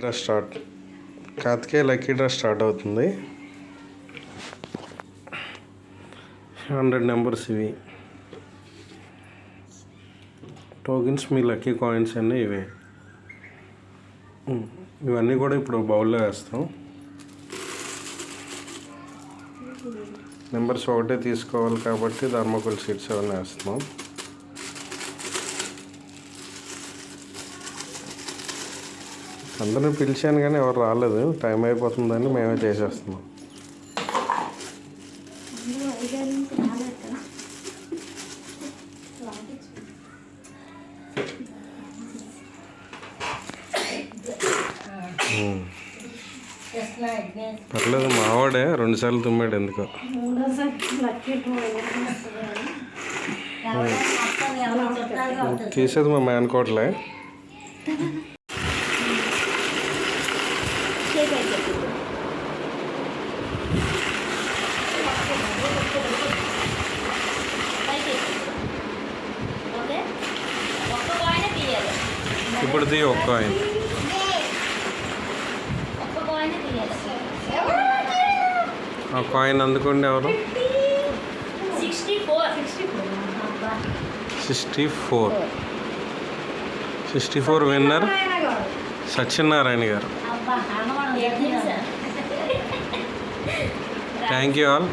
Draw start. Karthikeya lucky draw start అవుతుంది. 100 numbers ఇవి. Tokens మీ lucky coins అన్నీ ఇవే. ఇవన్నీ కూడా ఇప్పుడు బౌల్లో వేస్తాం. నెంబర్స్ ఒకటే తీసుకోవాలి కాబట్టి థర్మోకోల్ షీట్స్ అవన్నీ వేస్తున్నాం. అందరిని పిలిచాను కానీ ఎవరు రాలేదు. టైం అయిపోతుందని మేమే చేసేస్తున్నాం. పర్లేదు, మావాడే 2 సార్లు తుమ్మాడు ఎందుకో. తీసేది మా మేనకోట్లే. ఇప్పుడు తీ ఒక్క కాయిన్. ఆ కాయిన్ అందుకోండి. ఎవరు? 64 విన్నర్ సత్యనారాయణ గారు. Thank you all.